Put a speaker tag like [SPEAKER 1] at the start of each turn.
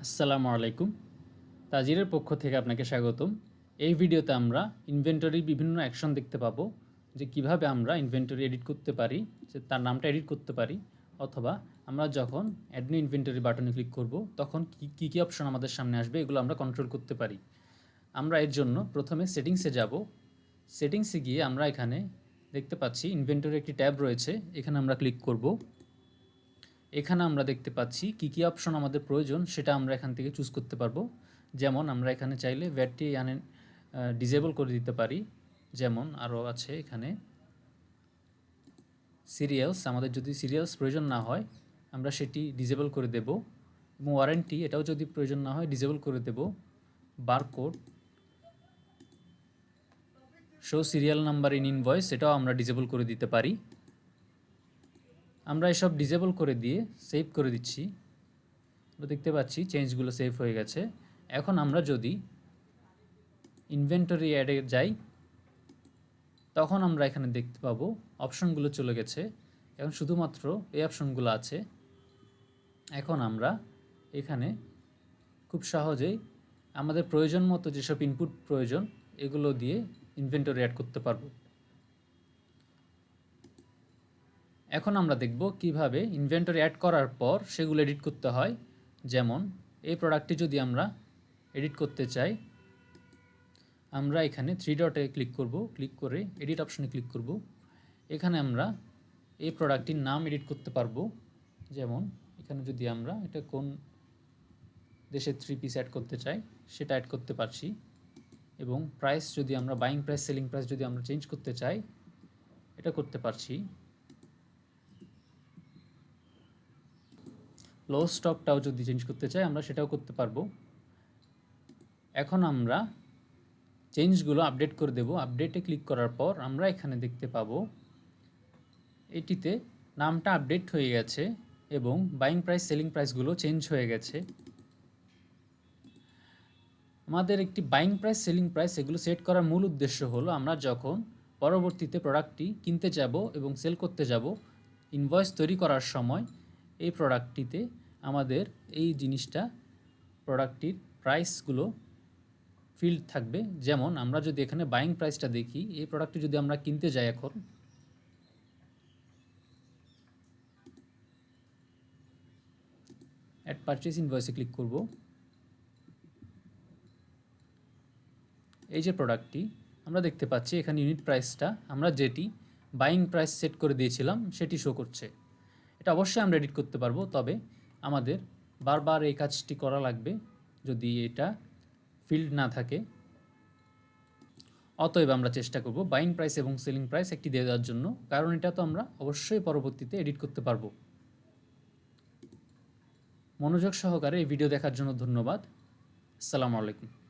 [SPEAKER 1] আসসালামু আলাইকুম। তাজিরের পক্ষ থেকে আপনাকে স্বাগতম। এই ভিডিওতে আমরা ইনভেন্টরির বিভিন্ন অ্যাকশন দেখতে পাবো, যে কিভাবে আমরা ইনভেন্টরি এডিট করতে পারি, যে তার নামটা এডিট করতে পারি, অথবা আমরা যখন অ্যাড নিউ ইনভেন্টরি বাটনে ক্লিক করব তখন কী অপশন আমাদের সামনে আসবে, এগুলো আমরা কন্ট্রোল করতে পারি। আমরা এর জন্য প্রথমে সেটিংসে যাব। সেটিংসে গিয়ে আমরা এখানে দেখতে পাচ্ছি ইনভেন্টরি একটি ট্যাব রয়েছে, এখানে আমরা ক্লিক করব। এখানে আমরা দেখতে পাচ্ছি কী অপশন আমাদের প্রয়োজন সেটা আমরা এখান থেকে চুজ করতে পারবো। যেমন আমরা এখানে চাইলে ভ্যাটটি ডিসেবল করে দিতে পারি। যেমন আরও আছে এখানে সিরিয়ালস, আমাদের যদি সিরিয়ালস প্রয়োজন না হয় আমরা সেটি ডিসেবল করে দেব, এবং ওয়ারেন্টি এটাও যদি প্রয়োজন না হয় ডিসেবল করে দেব। Barcode, show serial number in invoice, এটাও আমরা ডিসেবল করে দিতে পারি। আমরা এসব ডিসেবল করে দিয়ে সেভ করে দিচ্ছি। আমরা দেখতে পাচ্ছি চেঞ্জগুলো সেভ হয়ে গেছে। এখন আমরা যদি ইনভেন্টরি অ্যাডে যাই তখন আমরা এখানে দেখতে পাবো অপশনগুলো চলে গেছে, এখন শুধুমাত্র এই অপশনগুলো আছে। এখন আমরা এখানে খুব সহজেই আমাদের প্রয়োজন মতো যেসব ইনপুট প্রয়োজন এগুলো দিয়ে ইনভেন্টরি অ্যাড করতে পারবো। এখন আমরা দেখব কিভাবে ইনভেন্টরি অ্যাড করার পর সেগুলো এডিট করতে হয়। যেমন এই প্রোডাক্টটি যদি আমরা এডিট করতে চাই, আমরা এখানে থ্রি ডটে ক্লিক করব, ক্লিক করে এডিট অপশনে ক্লিক করব। এখানে আমরা এই প্রোডাক্টটির নাম এডিট করতে পারবো। যেমন এখানে যদি আমরা এটা কোন দেশের 3 পিস অ্যাড করতে চাই সেটা অ্যাড করতে পারছি, এবং প্রাইস যদি আমরা বাইং প্রাইস সেলিং প্রাইস যদি আমরা চেঞ্জ করতে চাই এটা করতে পারছি। লো স্টকটাও যদি চেঞ্জ করতে চাই আমরা সেটাও করতে পারবো। এখন আমরা চেঞ্জগুলো আপডেট করে দেব। আপডেটে ক্লিক করার পর আমরা এখানে দেখতে পাবো এটিতে নামটা আপডেট হয়ে গেছে এবং বাইং প্রাইস সেলিং প্রাইসগুলো চেঞ্জ হয়ে গেছে। আমাদের একটি বাইং প্রাইস সেলিং প্রাইস এগুলো সেট করার মূল উদ্দেশ্য হলো আমরা যখন পরবর্তীতে প্রোডাক্টটি কিনতে যাব এবং সেল করতে যাব, ইনভয়েস তৈরি করার সময় এই প্রোডাক্টটিতে আমাদের এই জিনিসটা প্রোডাক্টটির প্রাইসগুলো ফিল্ড থাকবে। যেমন আমরা যদি এখানে বাইং প্রাইসটা দেখি, এই প্রোডাক্টটি যদি আমরা কিনতে যাই এখন, অ্যাড পারচেজ ইনভয়েসে ক্লিক করব। এই যে প্রোডাক্টটি আমরা দেখতে পাচ্ছি এখানে ইউনিট প্রাইসটা আমরা যেটি বাইং প্রাইস সেট করে দিয়েছিলাম সেটি শো করছে। এটা অবশ্যই আমরা এডিট করতে পারবো, তবে আমাদের বারবার এই কাজটি করা লাগবে যদি এটা ফিল্ড না থাকে। অতএব আমরা চেষ্টা করব বাইং প্রাইস এবং সেলিং প্রাইস একটি দিয়ে দেওয়ার জন্য, কারণ এটা তো আমরা অবশ্যই পরবর্তীতে এডিট করতে পারবো। মনোযোগ সহকারে এই ভিডিও দেখার জন্য ধন্যবাদ। আসসালামু আলাইকুম।